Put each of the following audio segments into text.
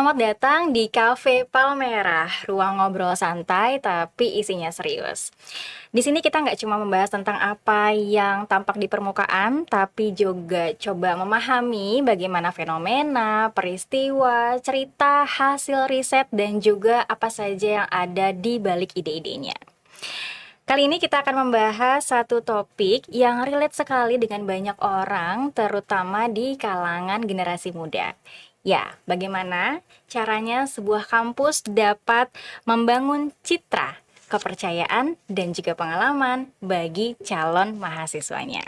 Selamat datang di Cafe Palmerah, ruang ngobrol santai tapi isinya serius. Di sini kita nggak cuma membahas tentang apa yang tampak di permukaan, tapi juga coba memahami bagaimana fenomena, peristiwa, cerita, hasil riset, dan juga apa saja yang ada di balik ide-idenya. Kali ini kita akan membahas satu topik yang relate sekali dengan banyak orang, terutama di kalangan generasi muda. Ya, bagaimana caranya sebuah kampus dapat membangun citra, kepercayaan, dan juga pengalaman bagi calon mahasiswanya.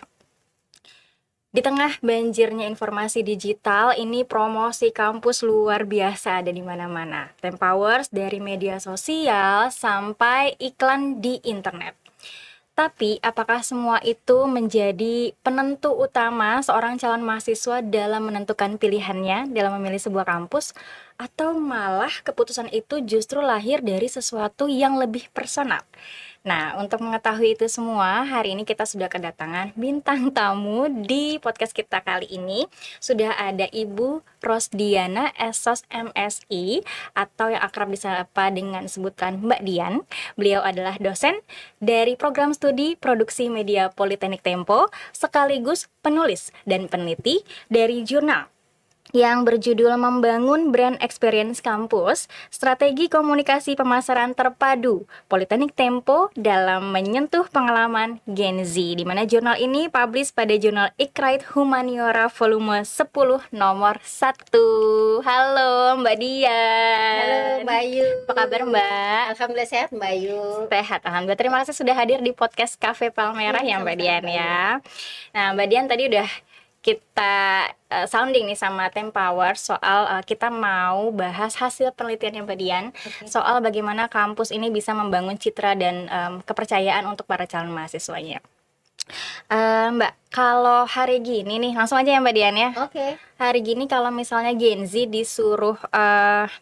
Di tengah banjirnya informasi digital, ini promosi kampus luar biasa ada di mana-mana. Tempowers dari media sosial sampai iklan di internet. Tapi, apakah semua itu menjadi penentu utama seorang calon mahasiswa dalam menentukan pilihannya dalam memilih sebuah kampus? Atau malah keputusan itu justru lahir dari sesuatu yang lebih personal? Nah, untuk mengetahui itu semua, hari ini kita sudah kedatangan bintang tamu di podcast kita kali ini. Sudah ada Ibu Rosdiana Esos MSI atau yang akrab disapa dengan sebutan Mbak Dian. Beliau adalah dosen dari program studi produksi media Politeknik Tempo, sekaligus penulis dan peneliti dari jurnal yang berjudul Membangun Brand Experience Kampus, Strategi Komunikasi Pemasaran Terpadu Politeknik Tempo dalam Menyentuh Pengalaman Gen Z, di mana jurnal ini publish pada jurnal Ikrite Humaniora volume 10 nomor 1. Halo Mbak Dian. Halo Mbak Ayu. Apa kabar Mbak? Alhamdulillah sehat Mbak Ayu. Sehat, alhamdulillah. Terima kasih sudah hadir di podcast Cafe Palmerah ya Mbak Dian ya. Nah Mbak Dian tadi udah kita sounding nih sama Tempower soal kita mau bahas hasil penelitiannya Mbak Dian soal bagaimana kampus ini bisa membangun citra dan kepercayaan untuk para calon mahasiswanya. Mbak, kalau hari gini nih, langsung aja ya Mbak Dian ya. Oke. Hari gini kalau misalnya Gen Z disuruh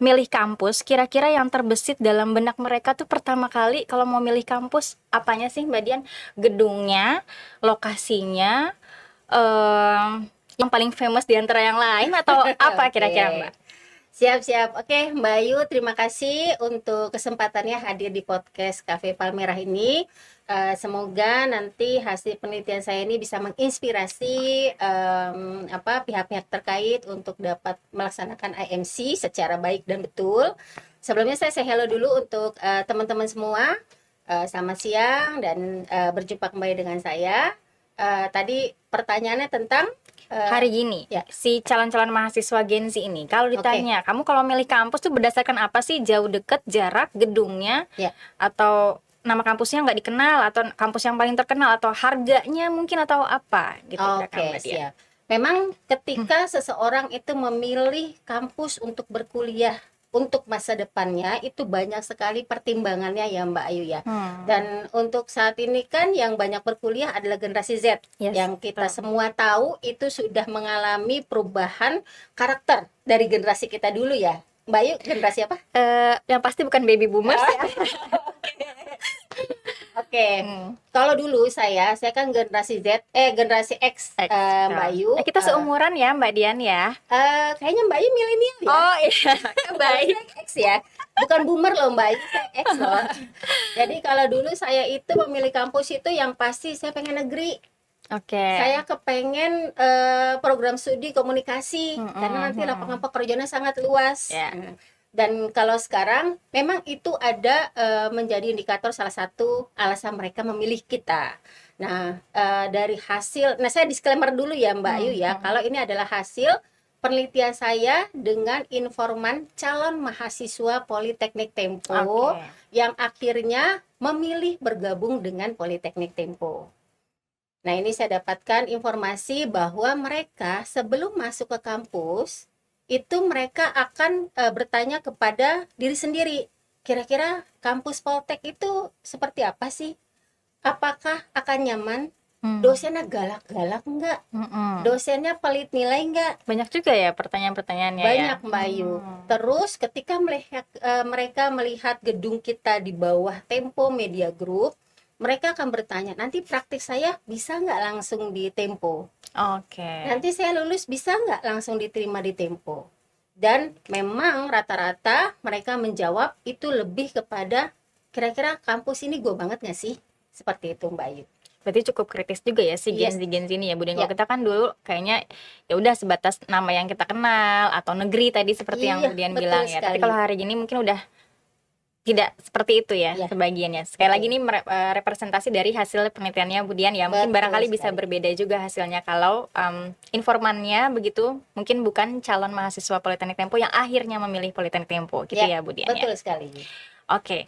milih kampus, kira-kira yang terbesit dalam benak mereka tuh pertama kali kalau mau milih kampus, apanya sih Mbak Dian? Gedungnya, lokasinya, yang paling famous di antara yang lain atau apa kira-kira Mbak? Siap-siap. Oke, Mbak Ayu, terima kasih untuk kesempatannya hadir di podcast Cafe Palmerah ini. Semoga nanti hasil penelitian saya ini bisa menginspirasi pihak-pihak terkait untuk dapat melaksanakan IMC secara baik dan betul. Sebelumnya saya say hello dulu untuk teman-teman semua. Selamat siang dan berjumpa kembali dengan saya. Tadi pertanyaannya tentang hari gini ya. Si calon-calon mahasiswa Gen Z ini kalau ditanya kamu kalau milih kampus tuh berdasarkan apa sih? Jauh, deket, jarak, gedungnya, atau nama kampusnya nggak dikenal, atau kampus yang paling terkenal, atau harganya mungkin, atau apa gitu. Oke, siap. Memang ketika seseorang itu memilih kampus untuk berkuliah untuk masa depannya, itu banyak sekali pertimbangannya ya Mbak Ayu ya. Dan untuk saat ini kan yang banyak berkuliah adalah generasi Z. Yang kita semua tahu itu sudah mengalami perubahan karakter dari generasi kita dulu ya. Mbak Ayu generasi apa? Yang pasti bukan baby boomers ya. Oke. Kalau dulu saya kan generasi generasi X, Mbak Ayu. Kita seumuran ya Mbak Dian ya. Kayaknya Mbak Ayu milenial ya. Oh iya, baik. X ya. Bukan boomer loh Mbak Ayu, saya X loh. Jadi kalau dulu saya itu memilih kampus itu yang pasti saya pengen negeri. Saya kepengen program studi komunikasi karena nanti lapangan pekerjaannya sangat luas. Dan kalau sekarang memang itu ada menjadi indikator salah satu alasan mereka memilih kita. Nah, dari hasil, saya disclaimer dulu ya Mbak Ayu ya, kalau ini adalah hasil penelitian saya dengan informan calon mahasiswa Politeknik Tempo yang akhirnya memilih bergabung dengan Politeknik Tempo. Nah, ini saya dapatkan informasi bahwa mereka sebelum masuk ke kampus itu mereka akan bertanya kepada diri sendiri, kira-kira kampus Poltek itu seperti apa sih? Apakah akan nyaman? Dosennya galak-galak enggak? Dosennya pelit nilai enggak? Banyak juga ya pertanyaan-pertanyaannya. Banyak Mbak Ayu. Terus ketika mereka melihat gedung kita di bawah Tempo Media Group, mereka akan bertanya, nanti praktik saya bisa nggak langsung di Tempo? Nanti saya lulus bisa nggak langsung diterima di Tempo? Dan memang rata-rata mereka menjawab itu lebih kepada kira-kira kampus ini gue banget nggak sih? Seperti itu Mbak Ayu. Berarti cukup kritis juga ya si Yes. Gen Z ini ya, Bu. Dan Ya. kalau kita kan dulu kayaknya ya udah sebatas nama yang kita kenal atau negeri tadi seperti yang Iya, Bu Dian betul bilang ya. Tapi sekali. kalau hari ini mungkin udah tidak seperti itu ya Iya, sebagiannya. Sekali lagi betul. ini representasi dari hasil penelitiannya Bu Dian ya. Mungkin Betul barangkali bisa sekali. berbeda juga hasilnya kalau informannya begitu mungkin bukan calon mahasiswa Politeknik Tempo yang akhirnya memilih Politeknik Tempo gitu ya Bu Dian ya. Betul sekali. Oke,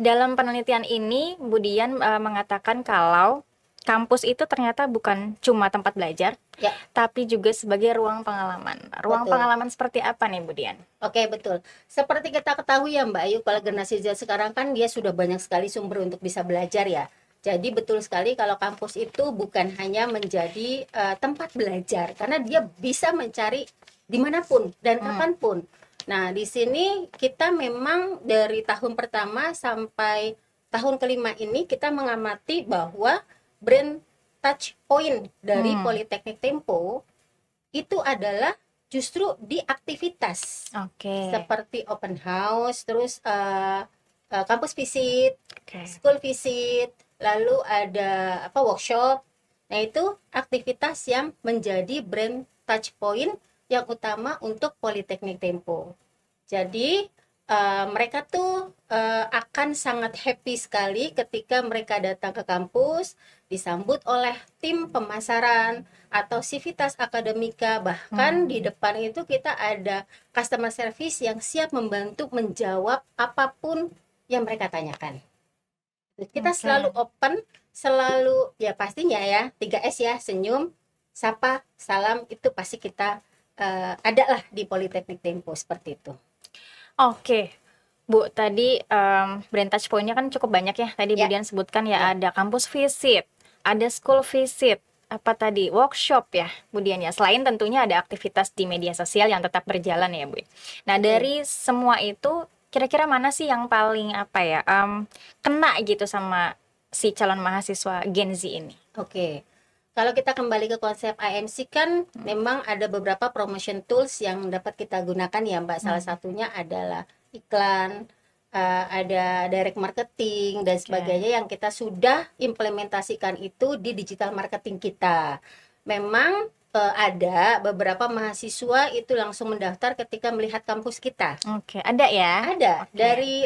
dalam penelitian ini Bu Dian mengatakan kalau kampus itu ternyata bukan cuma tempat belajar, Ya. tapi juga sebagai ruang pengalaman. Ruang Betul. pengalaman seperti apa nih Bu Dian? Oke, betul. Seperti kita ketahui ya Mbak Ayu, kalau generasi Z sekarang kan dia sudah banyak sekali sumber untuk bisa belajar ya. Jadi betul sekali kalau kampus itu bukan hanya menjadi tempat belajar, karena dia bisa mencari dimanapun dan kapanpun. Nah, di sini kita memang dari tahun pertama sampai tahun kelima ini kita mengamati bahwa brand touch point dari Politeknik Tempo itu adalah justru di aktivitas. Seperti open house, terus kampus visit, school visit, lalu ada workshop. Nah, itu aktivitas yang menjadi brand touch point yang utama untuk Politeknik Tempo. Jadi mereka tuh akan sangat happy sekali ketika mereka datang ke kampus, disambut oleh tim pemasaran atau Civitas Akademika. Bahkan di depan itu kita ada customer service yang siap membantu menjawab apapun yang mereka tanyakan. Kita selalu open, selalu ya pastinya ya 3S ya, senyum, sapa, salam, itu pasti kita ada lah di Politeknik Tempo seperti itu. Oke, Bu, tadi brand touch point-nya kan cukup banyak ya. Tadi Bu Dian sebutkan ya, ada kampus visit, ada school visit, apa tadi, workshop ya Bu Dian ya. Selain tentunya ada aktivitas di media sosial yang tetap berjalan ya Bu. Nah, dari semua itu kira-kira mana sih yang paling kena gitu sama si calon mahasiswa Gen Z ini? Oke. Kalau kita kembali ke konsep IMC kan memang ada beberapa promotion tools yang dapat kita gunakan ya Mbak. Salah satunya adalah iklan, ada direct marketing dan sebagainya yang kita sudah implementasikan itu di digital marketing kita. Memang ada beberapa mahasiswa itu langsung mendaftar ketika melihat kampus kita. Ada ya? Ada,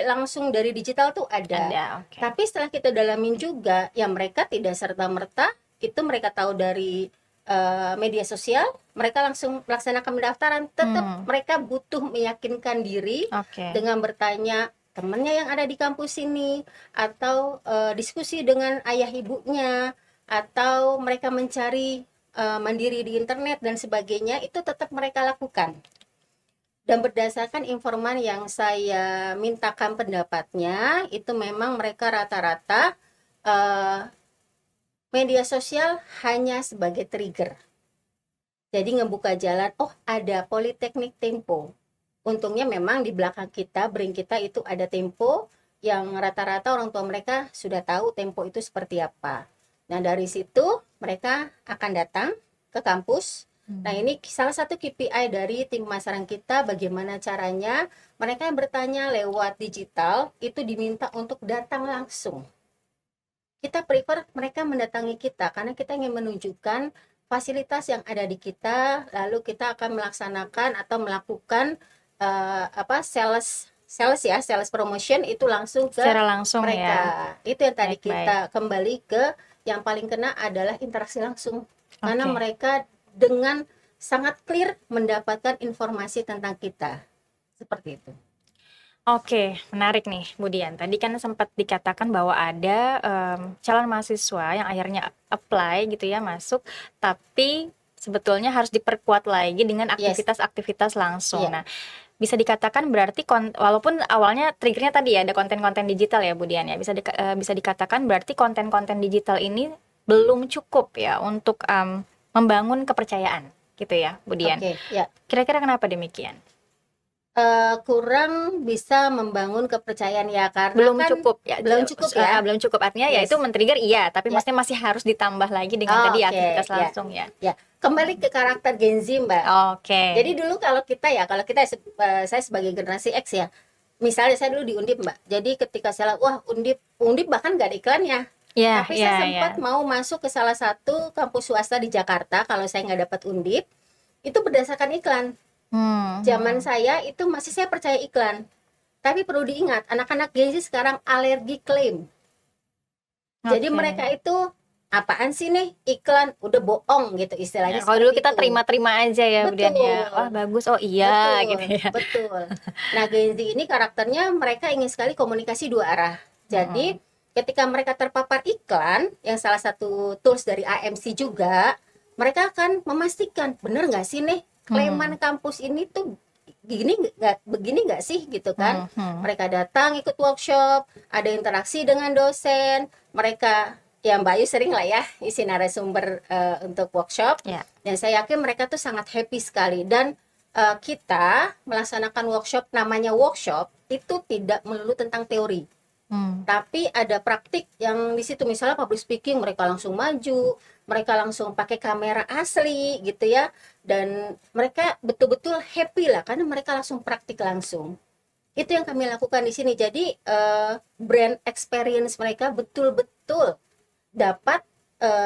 langsung dari digital tuh ada. Tapi setelah kita dalamin juga, ya mereka tidak serta-merta itu mereka tahu dari media sosial, mereka langsung melaksanakan pendaftaran. Tetap mereka butuh meyakinkan diri dengan bertanya temannya yang ada di kampus ini, atau diskusi dengan ayah ibunya, atau mereka mencari mandiri di internet dan sebagainya, itu tetap mereka lakukan. Dan berdasarkan informan yang saya mintakan pendapatnya, itu memang mereka rata-rata media sosial hanya sebagai trigger. Jadi ngebuka jalan, oh ada Politeknik Tempo. Untungnya memang di belakang kita, brand kita itu ada Tempo, yang rata-rata orang tua mereka sudah tahu Tempo itu seperti apa. Nah, dari situ mereka akan datang ke kampus. Nah, ini salah satu KPI dari tim pemasaran kita, bagaimana caranya mereka yang bertanya lewat digital itu diminta untuk datang langsung. Kita prefer mereka mendatangi kita karena kita ingin menunjukkan fasilitas yang ada di kita, lalu kita akan melaksanakan atau melakukan sales promotion itu langsung ke secara langsung mereka. Itu yang tadi kita kembali ke yang paling kena adalah interaksi langsung. Karena mereka dengan sangat clear mendapatkan informasi tentang kita. Seperti itu. Oke, menarik nih Bu Dian. Tadi kan sempat dikatakan bahwa ada calon mahasiswa yang akhirnya apply gitu ya, masuk, tapi sebetulnya harus diperkuat lagi dengan aktivitas-aktivitas langsung. Nah, bisa dikatakan berarti walaupun awalnya triggernya tadi ya ada konten-konten digital ya Bu Dian ya, bisa dikatakan berarti konten-konten digital ini belum cukup ya untuk membangun kepercayaan gitu ya Bu Dian. Kira-kira kenapa demikian? Kurang bisa membangun kepercayaan ya, karena Belum kan cukup ya, belum cukup ya. belum cukup artinya ya itu Yes. men-trigger iya, tapi Ya. maksudnya masih harus ditambah lagi dengan Oh, tadi oke, aktivitas ya. langsung ya. Ya. Kembali ke karakter Gen Z, Mbak. Oke. Jadi dulu kalau kita saya sebagai generasi X ya. Misalnya saya dulu di Undip, Mbak. Jadi ketika saya wah, Undip bahkan nggak ada iklannya. Ya, Tapi saya ya, sempat ya. mau masuk ke salah satu kampus swasta di Jakarta kalau saya nggak dapat Undip, itu berdasarkan iklan. Zaman saya itu masih saya percaya iklan. Tapi perlu diingat, anak-anak Gen Z sekarang alergi klaim. Jadi Oke. mereka itu apaan sih nih iklan, udah bohong gitu Ya, istilahnya kalau dulu seperti kita itu. terima-terima aja ya kemudian ya. Wah, Betul, bagus. Oh iya gitu betul, ya. betul. Nah, Gen Z ini karakternya mereka ingin sekali komunikasi dua arah. Jadi Mm-mm. ketika mereka terpapar iklan yang salah satu tools dari AMC juga, mereka akan memastikan bener nggak sih nih klaiman kampus ini tuh begini nggak sih gitu kan. Mereka datang ikut workshop, ada interaksi dengan dosen, mereka ya Mbak Ayu sering lah ya isi narasumber untuk workshop. Ya. Dan saya yakin mereka tuh sangat happy sekali. Dan kita melaksanakan workshop, namanya workshop itu tidak melulu tentang teori, tapi ada praktik yang di situ. Misalnya public speaking, mereka langsung maju, mereka langsung pakai kamera asli gitu ya, dan mereka betul-betul happy lah karena mereka langsung praktik langsung. Itu yang kami lakukan di sini. Jadi brand experience mereka betul-betul dapat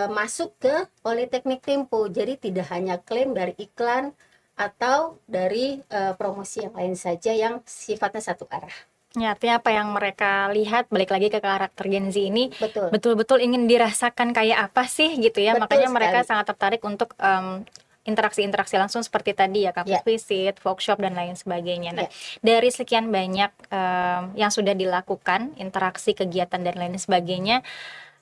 masuk ke Politeknik Tempo. Jadi tidak hanya klaim dari iklan atau dari promosi yang lain saja yang sifatnya satu arah. Ya, artinya apa yang mereka lihat, balik lagi ke karakter Gen Z ini, Betul, betul-betul ingin dirasakan kayak apa sih gitu ya. betul Makanya mereka sekali. sangat tertarik untuk interaksi-interaksi langsung seperti tadi ya, Ya, kampus visit, workshop, dan lain sebagainya. Nah, ya. dari sekian banyak yang sudah dilakukan, interaksi, kegiatan, dan lain sebagainya,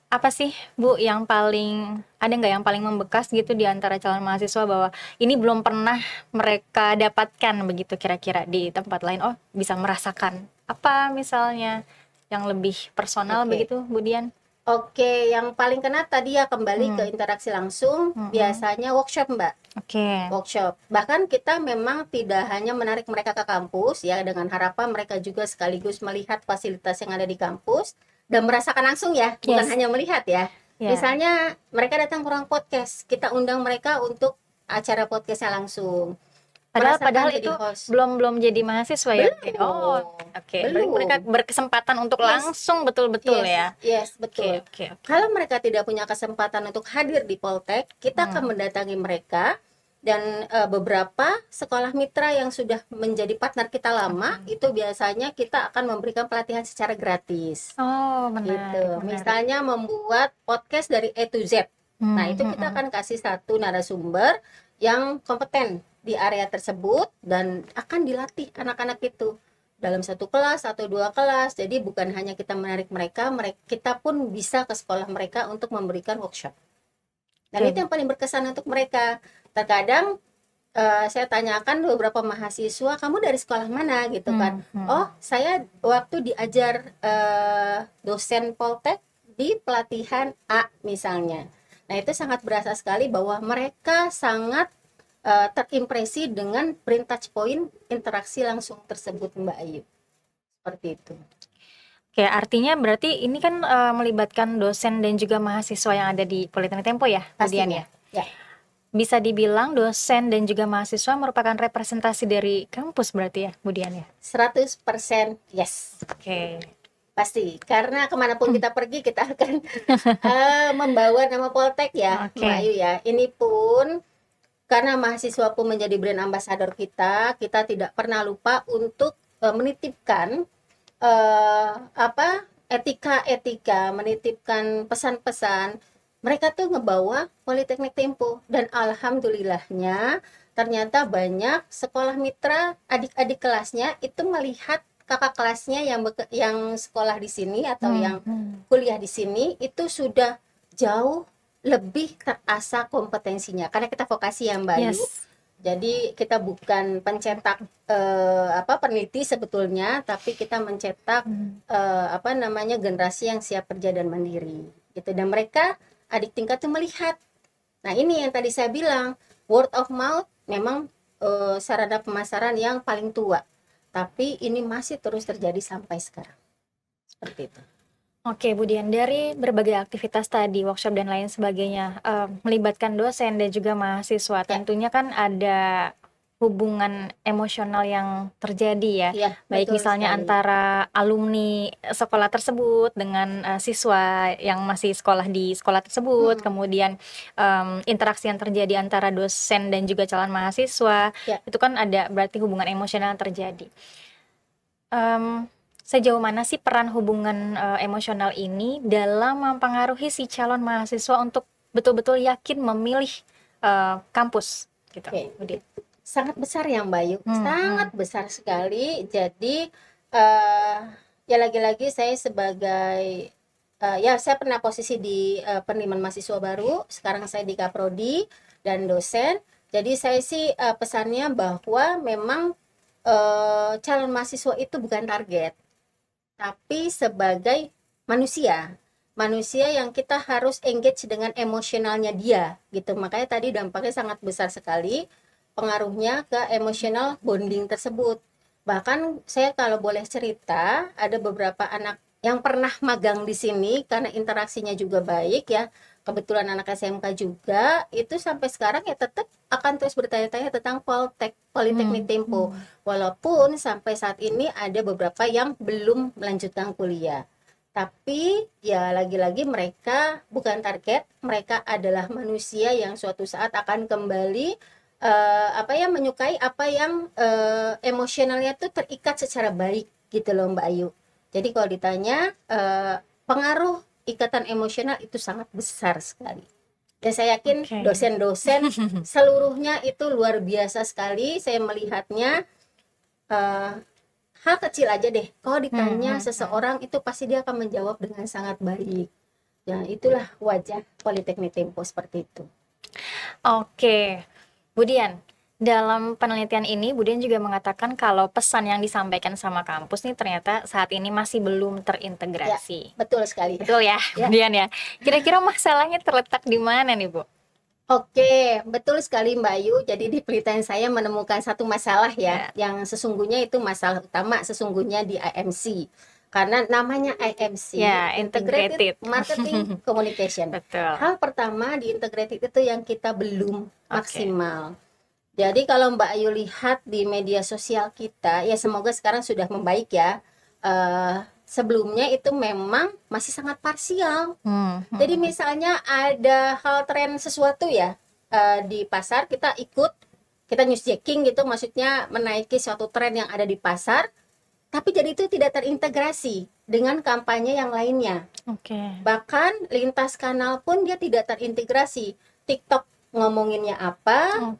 apa sih Bu yang ada nggak yang paling membekas gitu di antara calon mahasiswa bahwa ini belum pernah mereka dapatkan begitu kira-kira di tempat lain? Oh, bisa merasakan apa misalnya yang lebih personal Oke. begitu, Bu Dian? Oke, yang paling kena tadi ya kembali ke interaksi langsung, biasanya workshop, Mbak. Oke. Workshop. Bahkan kita memang tidak hanya menarik mereka ke kampus ya, dengan harapan mereka juga sekaligus melihat fasilitas yang ada di kampus dan merasakan langsung ya, bukan Yes. hanya melihat ya. Ya. Misalnya mereka datang ke ruang podcast, kita undang mereka untuk acara podcastnya langsung. Padahal Merasakan jadi itu host. belum jadi mahasiswa ya? Oh, Belum, oke. Berarti mereka belum. berkesempatan untuk Yes, langsung betul-betul yes, ya? yes, Oke, betul. oke, oke. Kalau mereka tidak punya kesempatan untuk hadir di Poltek, kita akan mendatangi mereka, dan beberapa sekolah mitra yang sudah menjadi partner kita lama, itu biasanya kita akan memberikan pelatihan secara gratis. Oh, Gitu. menarik. Misalnya membuat podcast dari A to Z. Nah, itu kita akan kasih satu narasumber yang kompeten di area tersebut dan akan dilatih anak-anak itu dalam satu kelas atau dua kelas. Jadi bukan hanya kita menarik mereka, kita pun bisa ke sekolah mereka untuk memberikan workshop. Dan itu yang paling berkesan untuk mereka. Terkadang saya tanyakan beberapa mahasiswa, kamu dari sekolah mana gitu kan? Oh, saya waktu diajar dosen Poltek di pelatihan A misalnya. Nah, itu sangat berasa sekali bahwa mereka sangat terimpresi dengan brain touch point interaksi langsung tersebut, Mbak Ayu. Seperti itu. Oke, artinya berarti ini kan melibatkan dosen dan juga mahasiswa yang ada di Politeknik Tempo ya, Bu Dian Pastinya. ya? Ya, Bisa dibilang dosen dan juga mahasiswa merupakan representasi dari kampus berarti ya, Bu Dian ya? 100% yes. Oke. Pasti, karena kemanapun kita pergi kita akan membawa nama Poltek ya, Oke. Mbak Ayu ya. Ini pun karena mahasiswa pun menjadi brand ambassador kita tidak pernah lupa untuk menitipkan etika-etika, menitipkan pesan-pesan. Mereka tuh ngebawa Politeknik Tempo, dan alhamdulillahnya ternyata banyak sekolah mitra, adik-adik kelasnya itu melihat kakak kelasnya yang sekolah di sini atau yang kuliah di sini itu sudah jauh lebih terasa kompetensinya karena kita vokasi ya Mbak Ayu. Yes. Jadi kita bukan pencetak peneliti sebetulnya, tapi kita mencetak generasi yang siap kerja dan mandiri. Gitu. Dan mereka adik tingkat tuh melihat. Nah, ini yang tadi saya bilang, word of mouth memang sarana pemasaran yang paling tua. tapi ini masih terus terjadi sampai sekarang. Seperti itu. Oke, Bu Dian, dari berbagai aktivitas tadi, workshop dan lain sebagainya, melibatkan dosen dan juga mahasiswa, Ya. tentunya kan ada hubungan emosional yang terjadi ya, Iya, baik betul misalnya sekali. antara alumni sekolah tersebut dengan siswa yang masih sekolah di sekolah tersebut, kemudian interaksi yang terjadi antara dosen dan juga calon mahasiswa, Ya. itu kan ada berarti hubungan emosional yang terjadi. Sejauh mana sih peran hubungan emosional ini dalam mempengaruhi si calon mahasiswa untuk betul-betul yakin memilih kampus gitu, Oke. Bu Dian? Sangat besar ya Mbak Yu, sangat besar sekali. Jadi ya lagi-lagi saya sebagai ya saya pernah posisi di penerimaan mahasiswa baru, sekarang saya di Kaprodi dan dosen. Jadi saya sih pesannya bahwa memang calon mahasiswa itu bukan target, tapi sebagai manusia yang kita harus engage dengan emosionalnya dia gitu. Makanya tadi dampaknya sangat besar sekali pengaruhnya ke emotional bonding tersebut. Bahkan saya kalau boleh cerita, ada beberapa anak yang pernah magang di sini karena interaksinya juga baik ya. Kebetulan anak SMK juga, itu sampai sekarang ya tetap akan terus bertanya-tanya tentang Politeknik Tempo. Walaupun sampai saat ini ada beberapa yang belum melanjutkan kuliah. Tapi ya lagi-lagi mereka bukan target, mereka adalah manusia yang suatu saat akan kembali menyukai apa yang emosionalnya tuh terikat secara baik gitu loh Mbak Ayu. Jadi kalau ditanya pengaruh ikatan emosional itu sangat besar sekali. Dan saya yakin dosen-dosen seluruhnya itu luar biasa sekali. Saya melihatnya hal kecil aja deh. Kalau ditanya seseorang itu pasti dia akan menjawab dengan sangat baik. Ya itulah wajah Politeknik Tempo seperti itu. Oke, Bu Dian, dalam penelitian ini Bu Dian juga mengatakan kalau pesan yang disampaikan sama kampus nih ternyata saat ini masih belum terintegrasi. Ya, betul sekali. Betul ya, Bu Dian ya. Kira-kira masalahnya terletak di mana nih, Bu? Oke, betul sekali Mbak Ayu. Jadi di penelitian saya menemukan satu masalah ya, yang sesungguhnya itu masalah utama sesungguhnya di IMC. Karena namanya IMC, Integrated Marketing Communication. Betul. Hal pertama di integrated itu yang kita belum maksimal. Jadi kalau Mbak Ayu lihat di media sosial kita, ya semoga sekarang sudah membaik ya. Sebelumnya itu memang masih sangat parsial. Jadi misalnya ada hal tren sesuatu ya di pasar, kita ikut, kita newsjacking gitu, maksudnya menaiki suatu tren yang ada di pasar, tapi jadi itu tidak terintegrasi dengan kampanye yang lainnya. Bahkan lintas kanal pun dia tidak terintegrasi. TikTok ngomonginnya apa,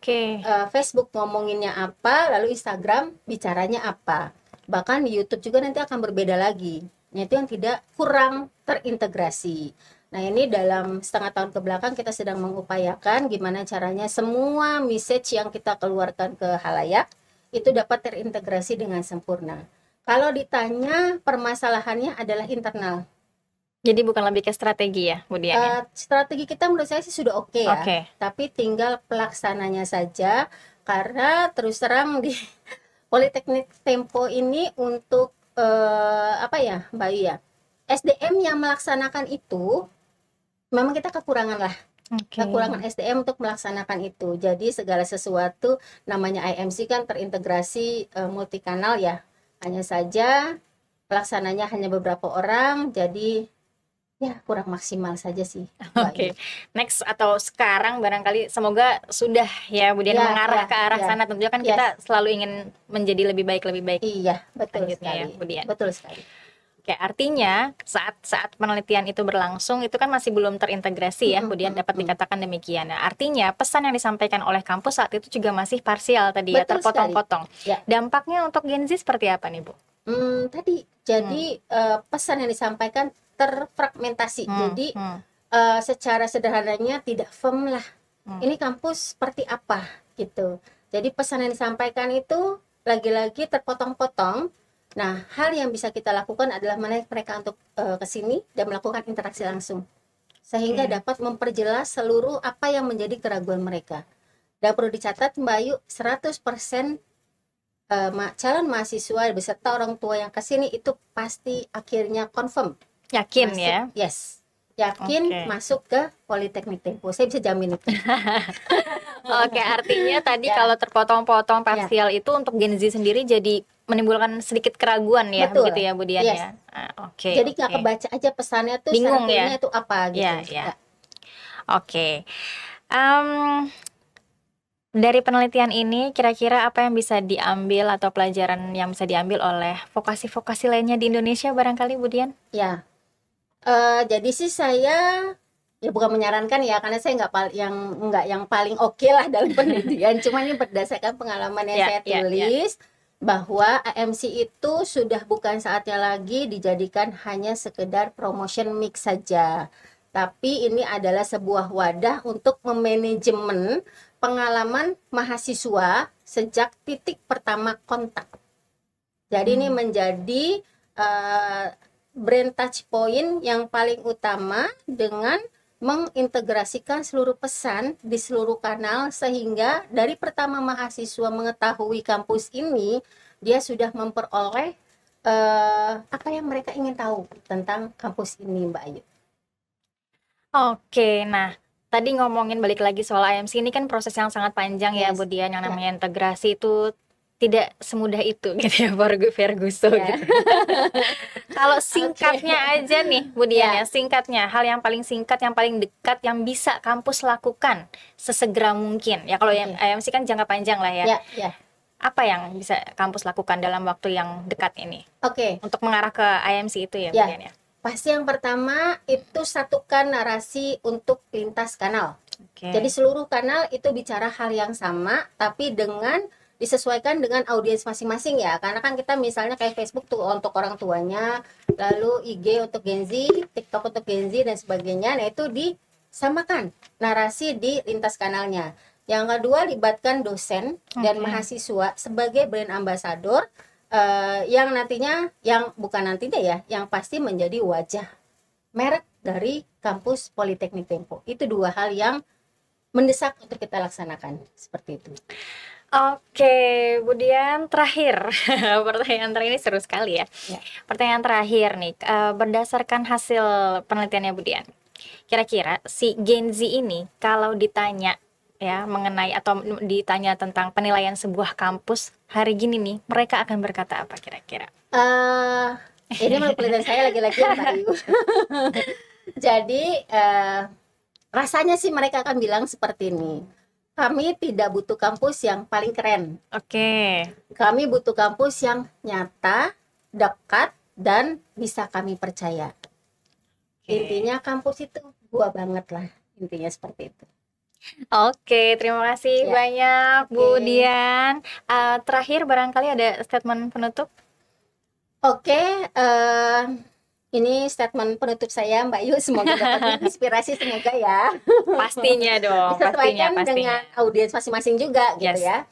Facebook ngomonginnya apa, lalu Instagram bicaranya apa. Bahkan di YouTube juga nanti akan berbeda lagi. Nah, itu yang kurang terintegrasi. Nah, ini dalam setengah tahun ke belakang kita sedang mengupayakan gimana caranya semua message yang kita keluarkan ke halayak itu dapat terintegrasi dengan sempurna. Kalau ditanya permasalahannya adalah internal. Jadi bukan lebih ke strategi ya, Bu Dian? Strategi kita menurut saya sih sudah oke ya. Tapi tinggal pelaksananya saja, karena terus terang di Politeknik Tempo ini untuk Mbak Iya, SDM yang melaksanakan itu memang kita kekurangan lah. Kekurangan SDM untuk melaksanakan itu. Jadi segala sesuatu namanya IMC kan terintegrasi multikanal ya. Hanya saja pelaksananya hanya beberapa orang, jadi ya kurang maksimal saja sih. Next atau sekarang barangkali semoga sudah ya Bu Dian mengarah ke arah sana. Tentunya kan kita selalu ingin menjadi lebih baik. Iya, betul sekali ya, Bu Dian. Betul sekali. Oke, artinya saat penelitian itu berlangsung itu kan masih belum terintegrasi ya, Bu Dian, dapat dikatakan demikian. Nah, artinya pesan yang disampaikan oleh kampus saat itu juga masih parsial tadi ya, terpotong-potong. Dampaknya untuk Gen Z seperti apa nih, Bu? Jadi pesan yang disampaikan terfragmentasi. Jadi secara sederhananya tidak firm lah. Ini kampus seperti apa gitu. Jadi pesan yang disampaikan itu lagi-lagi terpotong-potong. Nah, hal yang bisa kita lakukan adalah menarik mereka untuk ke sini dan melakukan interaksi langsung. Sehingga dapat memperjelas seluruh apa yang menjadi keraguan mereka. Dan perlu dicatat Mbak Ayu, 100% calon mahasiswa beserta orang tua yang kesini itu pasti akhirnya confirm Yakin masuk, ya? yes, yakin Oke. masuk ke Politeknik Tempo. Saya bisa jamin itu. Oke, artinya tadi Ya. kalau terpotong-potong parsial itu untuk Gen Z sendiri jadi menimbulkan sedikit keraguan ya, Betul. begitu ya Bu Dian Yes. ya? Oke. Jadi nggak kebaca aja pesannya tuh Bingung ya? sampingnya itu apa gitu. Ya, ya. Oke. Dari penelitian ini, kira-kira apa yang bisa diambil atau pelajaran yang bisa diambil oleh vokasi-vokasi lainnya di Indonesia barangkali, Bu Dian? Ya, jadi sih saya ya bukan menyarankan ya, karena saya nggak yang paling oke lah dalam penelitian. Cuma ini berdasarkan pengalaman yang saya tulis bahwa AMC itu sudah bukan saatnya lagi dijadikan hanya sekedar promotion mix saja. Tapi ini adalah sebuah wadah untuk memanajemen pengalaman mahasiswa sejak titik pertama kontak. Jadi ini menjadi brand touch point yang paling utama dengan mengintegrasikan seluruh pesan di seluruh kanal, sehingga dari pertama mahasiswa mengetahui kampus ini, dia sudah memperoleh apa yang mereka ingin tahu tentang kampus ini, Mbak Ayu. Oke, nah tadi ngomongin balik lagi soal AMC ini kan proses yang sangat panjang ya, Yes. Bu Dian, yang Ya. namanya integrasi itu tidak semudah itu gitu ya, Ferguson Ya. gitu. Kalau singkatnya aja nih, Bu Dian ya, singkatnya, hal yang paling singkat, yang paling dekat, yang bisa kampus lakukan sesegera mungkin. Ya kalau yang AMC kan jangka panjang lah ya. Ya. Apa yang bisa kampus lakukan dalam waktu yang dekat ini? Oke. Untuk mengarah ke AMC itu ya, Bu Dian ya? Pasti yang pertama itu satukan narasi untuk lintas kanal. Jadi seluruh kanal itu bicara hal yang sama, tapi dengan disesuaikan dengan audiens masing-masing ya. Karena kan kita misalnya kayak Facebook tuh untuk orang tuanya, lalu IG untuk Gen Z, TikTok untuk Gen Z dan sebagainya. Nah itu disamakan narasi di lintas kanalnya. Yang kedua, libatkan dosen dan mahasiswa sebagai brand ambassador, yang nantinya, yang pasti menjadi wajah merek dari kampus Politeknik Tempo. Itu dua hal yang mendesak untuk kita laksanakan, seperti itu. Oke, Bu Dian, terakhir pertanyaan terakhir ini seru sekali ya. Pertanyaan terakhir nih, berdasarkan hasil penelitiannya Bu Dian, kira-kira si Gen Z ini kalau ditanya ya mengenai atau ditanya tentang penilaian sebuah kampus hari gini nih, mereka akan berkata apa kira-kira? Ini menurut penelitian saya lagi-lagi ya, Mbak Ayu. Jadi rasanya sih mereka akan bilang seperti ini. Kami tidak butuh kampus yang paling keren. Kami butuh kampus yang nyata, dekat, dan bisa kami percaya. Intinya kampus itu gua banget lah. Intinya seperti itu. Oke, terima kasih banyak Bu Dian. Terakhir barangkali ada statement penutup? Oke, ini statement penutup saya, Mbak Yu. Semoga dapat inspirasi, semoga ya. Pastinya dong, disesuaikan pastinya. dengan audiens masing-masing juga gitu ya.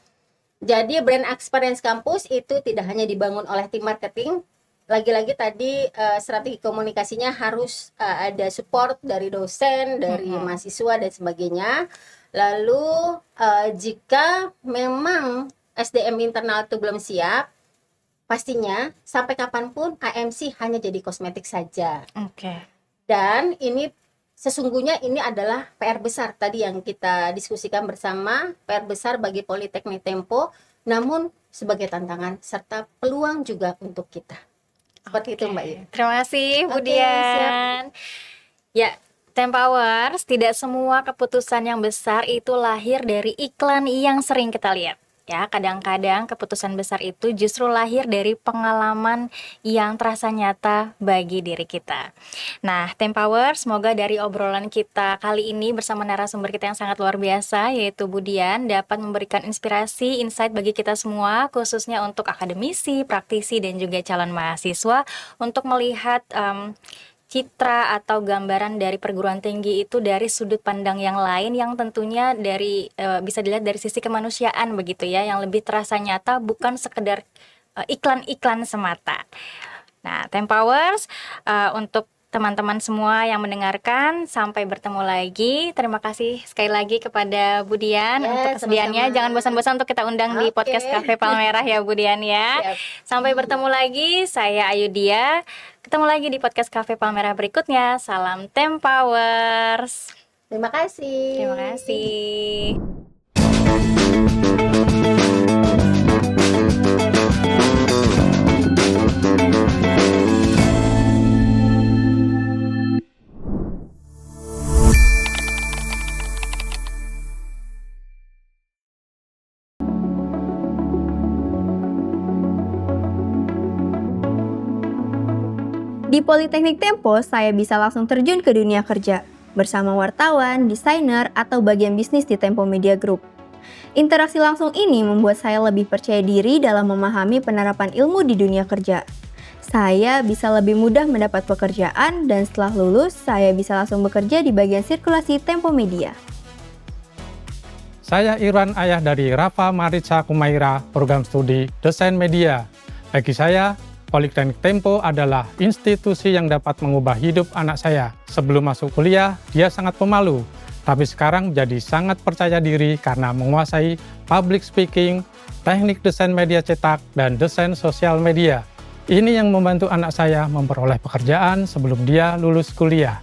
Jadi brand experience kampus itu tidak hanya dibangun oleh tim marketing. Lagi-lagi tadi strategi komunikasinya harus ada support dari dosen, dari mahasiswa dan sebagainya. Lalu jika memang SDM internal itu belum siap, pastinya sampai kapanpun AMC hanya jadi kosmetik saja. Dan ini sesungguhnya ini adalah PR besar tadi yang kita diskusikan bersama, PR besar bagi Politeknik Tempo, namun sebagai tantangan serta peluang juga untuk kita. Seperti itu, Mbak Yu. Terima kasih Bu Dian. Ya, Tempowers, tidak semua keputusan yang besar itu lahir dari iklan yang sering kita lihat. Ya, kadang-kadang keputusan besar itu justru lahir dari pengalaman yang terasa nyata bagi diri kita. Nah, Tempowers, semoga dari obrolan kita kali ini bersama narasumber kita yang sangat luar biasa, yaitu Bu Dian, dapat memberikan inspirasi, insight bagi kita semua, khususnya untuk akademisi, praktisi, dan juga calon mahasiswa, untuk melihat citra atau gambaran dari perguruan tinggi itu dari sudut pandang yang lain, yang tentunya dari bisa dilihat dari sisi kemanusiaan begitu ya, yang lebih terasa nyata, bukan sekedar iklan-iklan semata. Nah, Tempowers, untuk teman-teman semua yang mendengarkan. Sampai bertemu lagi. Terima kasih sekali lagi kepada Bu Dian untuk kesediaannya. sama-sama. Jangan bosan-bosan untuk kita undang di podcast Cafe Palmerah ya Bu Dian ya. Siap. Sampai bertemu lagi. Saya Ayudia. Ketemu lagi di podcast Cafe Palmerah berikutnya. Salam Tempowers. Terima kasih. Terima kasih. Di Politeknik Tempo, saya bisa langsung terjun ke dunia kerja bersama wartawan, desainer, atau bagian bisnis di Tempo Media Group. Interaksi langsung ini membuat saya lebih percaya diri dalam memahami penerapan ilmu di dunia kerja. Saya bisa lebih mudah mendapat pekerjaan dan setelah lulus, saya bisa langsung bekerja di bagian sirkulasi Tempo Media. Saya Irwan, ayah dari Rafa Marica Kumaira, program studi Desain Media. Bagi saya, Politeknik Tempo adalah institusi yang dapat mengubah hidup anak saya. Sebelum masuk kuliah, dia sangat pemalu, tapi sekarang menjadi sangat percaya diri karena menguasai public speaking, teknik desain media cetak, dan desain sosial media. Ini yang membantu anak saya memperoleh pekerjaan sebelum dia lulus kuliah.